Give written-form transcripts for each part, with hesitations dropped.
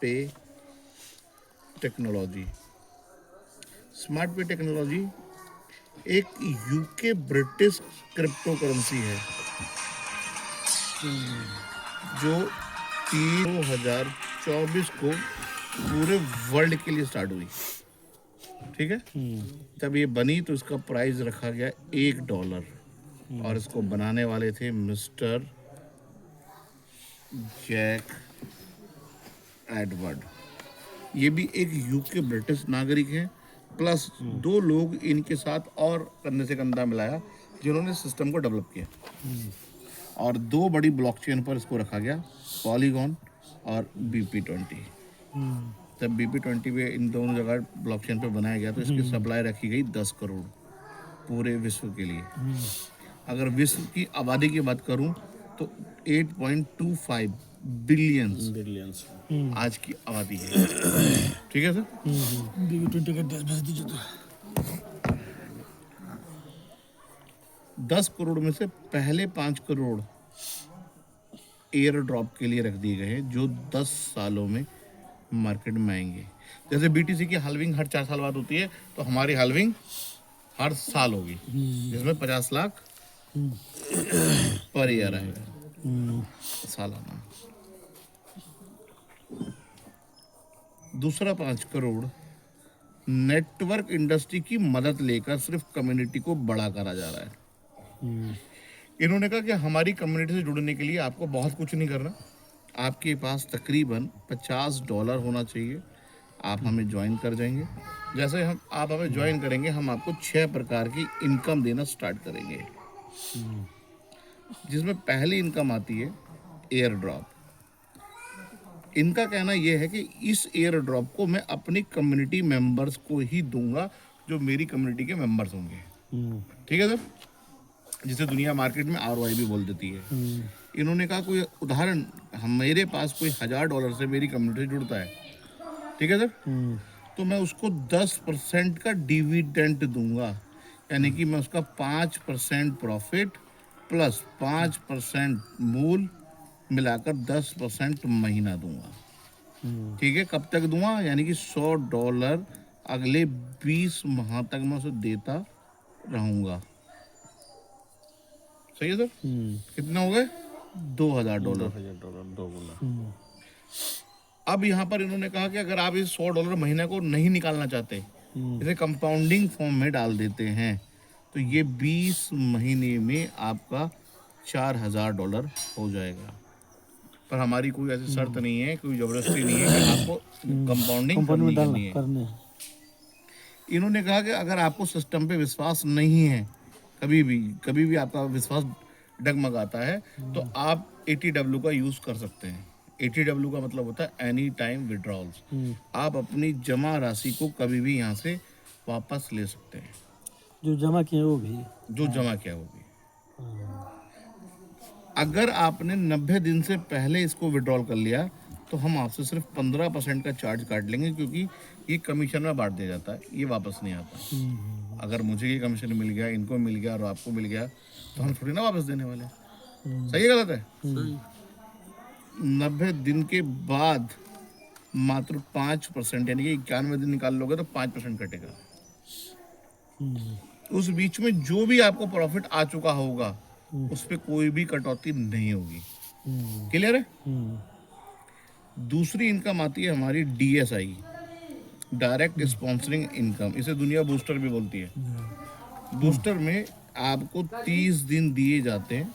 पे technology. Smart पे technology एक यूके ब्रिटिश क्रिप्टो करेंसी है जो 2024 को पूरे वर्ल्ड के लिए स्टार्ट हुई। ठीक है, जब ये बनी तो इसका प्राइस रखा गया $1 और इसको बनाने वाले थे मिस्टर जैक एडवर्ड। ये भी एक यूके ब्रिटिश नागरिक हैं, प्लस 2 लोग इनके साथ और कंधे से कंधा मिलाया जिन्होंने सिस्टम को डेवलप किया। और 2 बड़ी ब्लॉकचेन पर इसको रखा गया, पॉलीगॉन और BP20। जब BP20 पे इन दोनों जगह ब्लॉकचेन पे बनाया गया तो इसकी सप्लाई रखी गई 10 करोड़ पूरे विश्व के लिए। अगर विश्व की आबादी की बात करूं तो 8.25 बिलियंस आज की आबादी है। ठीक है सर। BP20 का 10 भेज दीजिए तो। 10 करोड़ में से पहले 5 करोड़ एयर ड्रॉप के लिए रख दिए गए हैं जो 10 सालों में मार्केट में आएंगे। जैसे BTC की हाल्विंग हर 4 साल बाद होती है, तो हमारी हाल्विंग हर साल होगी जिसमें 50 लाख पर ईयर आएगा सालाना। दूसरा 5 करोड़ नेटवर्क इंडस्ट्री की मदद लेकर सिर्फ कम्युनिटी को बड़ा करा जा रहा है। इन्होंने कहा कि हमारी कम्युनिटी से जुड़ने के लिए आपको बहुत कुछ नहीं करना, आपके पास तकरीबन $50 होना चाहिए, आप हमें ज्वाइन कर जाएंगे। जैसे आप हमें ज्वाइन करेंगे हम आपको 6 प्रकार की इनकम देना स्टार्ट करेंगे, जिसमें पहली इनकम आती है एयर ड्रॉप। इनका कहना यह है कि इस एयर ड्रॉप को मैं अपनी कम्युनिटी मेंबर्स को ही दूंगा जो मेरी कम्युनिटी के मेंबर्स होंगे। ठीक है सर, जिसे दुनिया मार्केट में ROI भी बोल देती है। इन्होंने कहा कोई उदाहरण, हम मेरे पास कोई $1000 से मेरी कम्युनिटी से जुड़ता है, ठीक है सर, तो मैं उसको 10% का डिविडेंड दूंगा, यानी कि मैं उसका 5% प्रॉफिट प्लस 5% मूल मिलाकर 10% महीना दूंगा। ठीक है, कब तक दूंगा, यानी कि $100 अगले 20 माह तक मैं उसे देता रहूंगा। सही है सर। कितना हो गए, $2000। $2,000 अब यहाँ पर इन्होंने कहा कि अगर आप इस $100 महीने को नहीं निकालना चाहते, इसे कंपाउंडिंग फॉर्म में डाल देते हैं, तो ये 20 महीने में आपका $4000 हो जाएगा। पर हमारी कोई ऐसी शर्त नहीं है, कोई जबरदस्ती नहीं है कि आपको कंपाउंडिंग कंपनी में करनी डालना है। करने हैं। इन्होंने कहा कि अगर आपको सिस्टम पे विश्वास नहीं है, कभी भी आपका विश्वास डगमगाता है, तो आप ATW का यूज़ कर सकते हैं। ATW का मतलब होता है एनी टाइम विड्रॉल्स। आप अपनी जमा राशि को कभी भी यहाँ से वापस ले सकते हैं, जो जमा किए वो भी। जो जमा किया वो भी। अगर आपने 90 दिन से पहले इसको विड्रॉल कर लिया तो हम आपसे सिर्फ 15% का चार्ज काट लेंगे, क्योंकि ये कमीशन में बांट दिया जाता है, ये वापस नहीं आता। अगर मुझे ये कमीशन मिल गया, इनको मिल गया और आपको मिल गया, तो हम थोड़ी ना वापस देने वाले। सही है गलत है? 90 दिन के बाद मात्र 5%, यानी कि 91 दिन निकाल लोगे तो 5% कटेगा। उस बीच में जो भी आपको प्रॉफिट आ चुका होगा उस पर कोई भी कटौती नहीं होगी। क्लियर है? दूसरी इनकम आती है हमारी DSI, डायरेक्ट स्पॉन्सरिंग इनकम। इसे दुनिया बूस्टर भी बोलती है। बूस्टर में आपको 30 दिन दिए जाते हैं।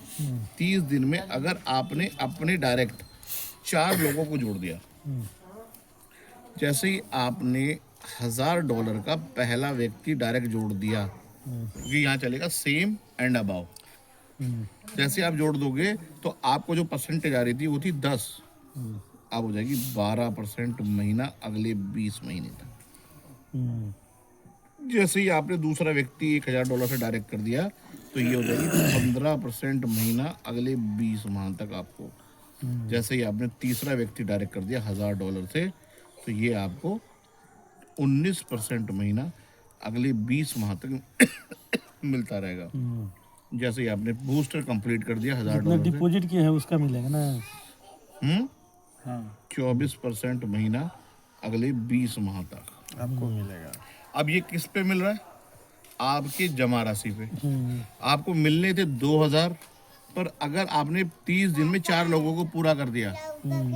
30 दिन में अगर आपने अपने डायरेक्ट 4 लोगों को जोड़ दिया, जैसे ही आपने $1000 का पहला व्यक्ति डायरेक्ट जोड़ दिया, क्योंकि यहाँ चलेगा सेम एंड अबाव, जैसे आप जोड़ दोगे तो आपको जो परसेंटेज आ रही थी वो थी 10, अब हो जाएगी 12% महीना अगले 20 महीने तक। जैसे ही आपने दूसरा व्यक्ति $1000 से डायरेक्ट कर दिया तो ये हो जाएगी 15% महीना अगले 20 माह तक आपको। जैसे ही आपने तीसरा व्यक्ति डायरेक्ट कर दिया $1000 से, तो ये आपको 19% महीना अगले 20 माह तक मिलता रहेगा। जैसे ही आपने बूस्टर कंप्लीट कर दिया जितना $1000 से। डिपॉजिट किए हैं उसका मिलेगा ना। हाँ 24% महीना अगले 20 माह तक आपको मिलेगा। अब ये किस पे मिल रहा है? आपकी जमा राशि पे। आपको मिलने थे 2000, पर अगर आपने 30 दिन में 4 लोगों को पूरा कर दिया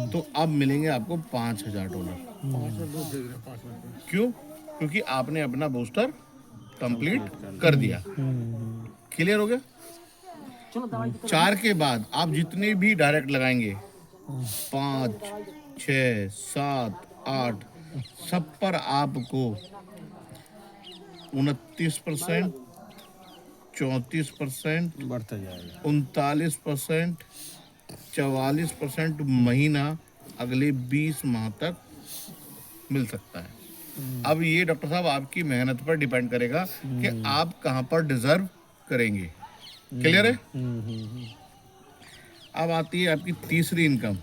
तो अब मिलेंगे आपको $5000। क्यों? क्योंकि आपने अपना बूस्टर कंप्लीट कर दिया। क्लियर हो गया? 4 के बाद आप जितने भी डायरेक्ट लगाएंगे, 5, 6, 7, 8, सब पर आपको 29%, 34%, बढ़ता जाएगा। 39%, 44% महीना अगले 20 माह तक मिल सकता है। अब ये डॉक्टर साहब आपकी मेहनत पर डिपेंड करेगा कि आप कहाँ पर डिजर्व करेंगे। क्लियर है? अब आती है आपकी तीसरी इनकम,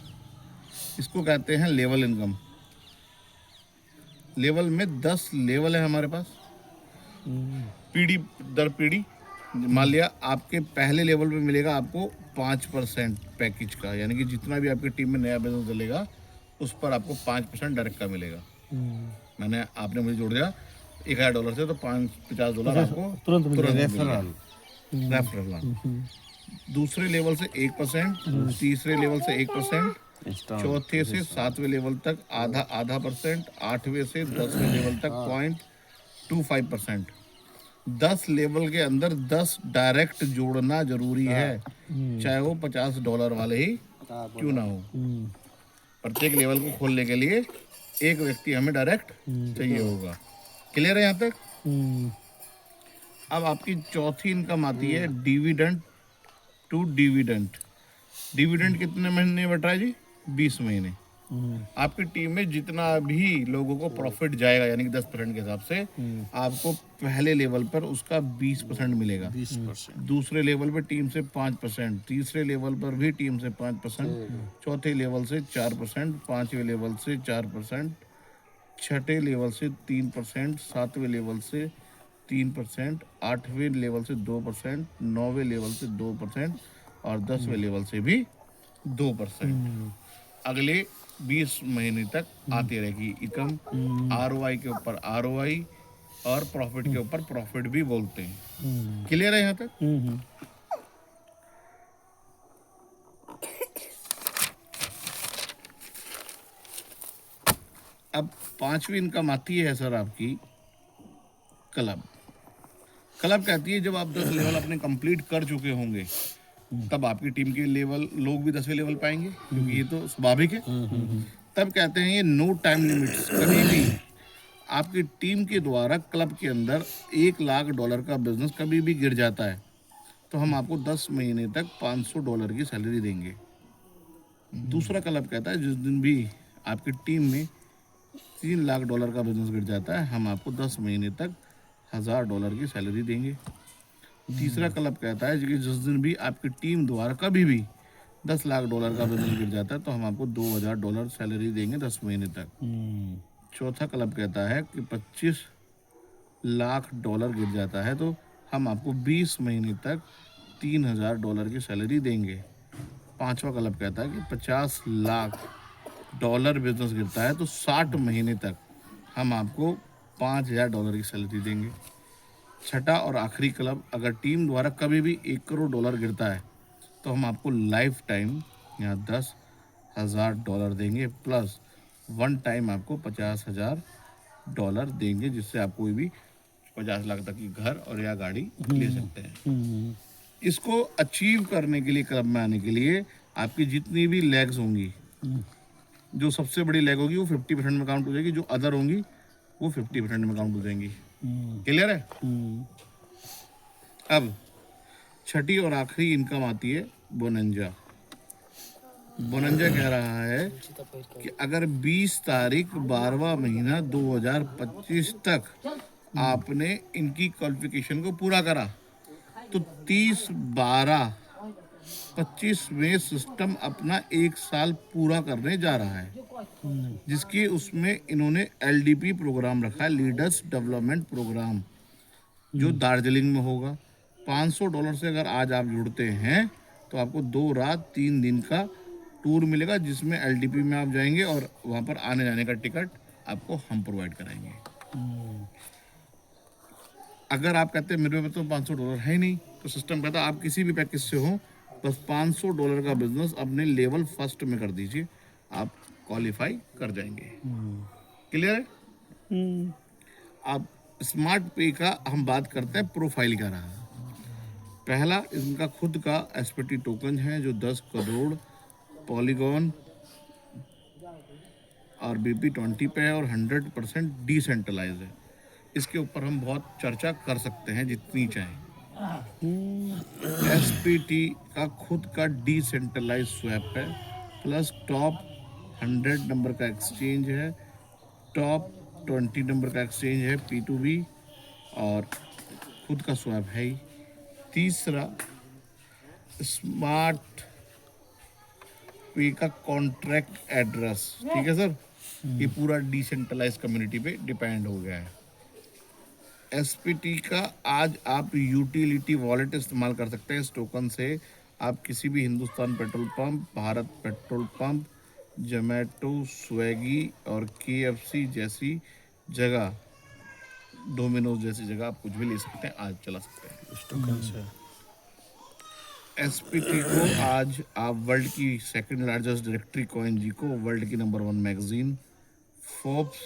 इसको कहते हैं लेवल इनकम। लेवल में 10 लेवल है हमारे पास, पीढ़ी दर पीढ़ी। मान लिया आपके पहले लेवल पे मिलेगा आपको 5% पैकेज का, यानी कि जितना भी आपकी टीम में नया बिजनेस चलेगा उस पर आपको 5% डायरेक्ट का मिलेगा। मैंने आपने मुझे जोड़ दिया $1000 से, तो $50 आपको तुरंत मिल तुरंत जाएगा। मिलेगा। रेफरल। दूसरे लेवल से 1%, तीसरे लेवल से 1%, चौथे से 7वें लेवल तक आधा परसेंट, 8वें से 10वें लेवल तक 0.25%। 10 लेवल के अंदर 10 डायरेक्ट जोड़ना जरूरी है, चाहे वो $50 वाले ही क्यों ना हो। प्रत्येक लेवल को खोलने के लिए एक व्यक्ति हमें डायरेक्ट चाहिए होगा। क्लियर है यहाँ तक? अब आपकी चौथी इनकम आती है डिविडेंड टू डिविडेंड। डिविडेंड कितने महीने बट रहा है जी? 20 महीने। आपकी टीम में जितना भी लोगों को प्रॉफिट जाएगा, यानी कि 10% के हिसाब से आपको पहले लेवल पर उसका 20% मिलेगा। 20%। दूसरे लेवल पर टीम से 5%, तीसरे लेवल पर भी टीम से 5%, चौथे लेवल से 4%, 5वें लेवल से 4%, छठे लेवल से 3%, 7वें लेवल से 3%, 8वें लेवल से 2%, 9वें लेवल से 2% और 10वें लेवल से भी 2%। अगले 20 महीने तक आती रहेगी इनकम। आरओआई के ऊपर आरओआई और प्रॉफिट के ऊपर प्रॉफिट भी बोलते हैं। क्लियर है यहाँ तक? अब 5वीं इनकम आती है सर आपकी क्लब। क्लब कहती है जब आप 10 लेवल अपने कंप्लीट कर चुके होंगे तब आपकी टीम के लेवल लोग भी 10वें लेवल पाएंगे, क्योंकि ये तो स्वाभाविक है। तब कहते हैं ये नो टाइम लिमिट्स। कभी भी आपकी टीम के द्वारा क्लब के अंदर $1,00,000 का बिजनेस कभी भी गिर जाता है तो हम आपको 10 महीने तक $500 की सैलरी देंगे। दूसरा क्लब कहता है जिस दिन भी आपकी टीम में $3,00,000 का बिजनेस गिर जाता है हम आपको 10 महीने तक $1,000 की सैलरी देंगे। तीसरा क्लब कहता है कि जिस दिन भी आपकी टीम द्वारा कभी भी $10,00,000 का बिजनेस गिर जाता है तो हम आपको $2,000 सैलरी देंगे 10 महीने तक। चौथा क्लब कहता है कि $25,00,000 गिर जाता है तो हम आपको 20 महीने तक $3,000 की सैलरी देंगे। पांचवा क्लब कहता है कि $50,00,000 बिजनेस गिरता है तो 60 महीने तक हम आपको $5,000 की सैलरी देंगे। छठा और आखिरी क्लब, अगर टीम द्वारा कभी भी $1,00,00,000 गिरता है तो हम आपको लाइफ टाइम यहाँ $10,000 देंगे, प्लस वन टाइम आपको $50,000 देंगे, जिससे आप कोई भी 50 लाख तक की घर और या गाड़ी ले सकते हैं। इसको अचीव करने के लिए, क्लब में आने के लिए आपकी जितनी भी लेग्स होंगी, जो सबसे बड़ी लेग होगी वो 50% में काउंट हो जाएगी, जो अदर होंगी वो 50% में काउंट हो जाएंगी। क्लियर है? अब छठी और आखिरी इनकम आती है बोनंजा। बोनंजा कह रहा है कि अगर 20 तारीख 12वां महीना 2025 तक आपने इनकी क्वालिफिकेशन को पूरा करा तो 30/12/25 में सिस्टम अपना 1 साल पूरा करने जा रहा है, जिसकी उसमें इन्होंने LDP प्रोग्राम रखा है, लीडर्स डेवलपमेंट प्रोग्राम, जो दार्जिलिंग में होगा। $500 से अगर आज आप जुड़ते हैं तो आपको 2 रात 3 दिन का टूर मिलेगा जिसमें एलडीपी में आप जाएंगे और वहाँ पर आने जाने का टिकट आपको हम प्रोवाइड कराएंगे। अगर आप कहते हैं मेरे पे तो $500 है ही नहीं, तो सिस्टम कहता है आप किसी भी पैकेज से हो, बस $500 का बिजनेस अपने लेवल फर्स्ट में कर दीजिए, आप क्वालिफाई कर जाएंगे। क्लियर है? अब स्मार्ट पे का हम बात करते हैं प्रोफाइल का रहा। पहला इनका खुद का एसपीटी टोकन है जो 10 करोड़ पॉलीगॉन और BP20 पे है और 100% डिसेंट्रलाइज है। इसके ऊपर हम बहुत चर्चा कर सकते हैं जितनी चाहें। एसपीटी का खुद का डिसेंट्रलाइज स्वैप है, प्लस टॉप 100 नंबर का एक्सचेंज है, टॉप 20 नंबर का एक्सचेंज है P2B और खुद का स्वैप है ही। तीसरा स्मार्ट पे का कॉन्ट्रैक्ट एड्रेस, ठीक है सर, ये पूरा डिसेंट्रलाइज कम्युनिटी पे डिपेंड हो गया है। एसपीटी का आज आप यूटिलिटी वॉलेट इस्तेमाल कर सकते हैं। इस टोकन से आप किसी भी Hindustan petrol pump, Bharat petrol pump, Zomato, Swiggy और KFC जैसी जगह, डोमिनोज जैसी जगह आप कुछ भी ले सकते हैं, आज चला सकते हैं इस टोकन से। एसपीटी को आज आप वर्ल्ड की सेकंड लार्जेस्ट डायरेक्टरी कॉइन जी को, वर्ल्ड की नंबर 1 मैगजीन फोर्ब्स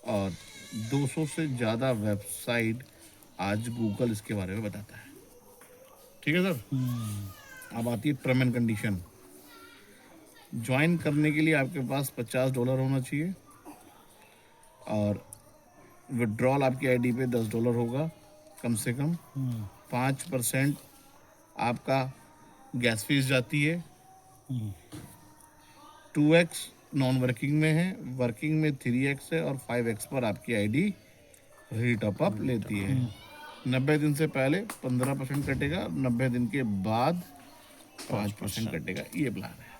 और 200 से ज़्यादा वेबसाइट आज गूगल इसके बारे में बताता है। ठीक है सर। अब आती है टर्म एंड कंडीशन। ज्वाइन करने के लिए आपके पास $50 होना चाहिए और विड्रॉल आपकी आईडी पे $10 होगा कम से कम। 5% आपका गैस फीस जाती है। 2x नॉन वर्किंग में है, वर्किंग में 3x है और 5x पर आपकी आईडी रीटॉप अप लेती है। 90 दिन से पहले 15% कटेगा, 90 दिन के बाद 5% कटेगा। ये प्लान है।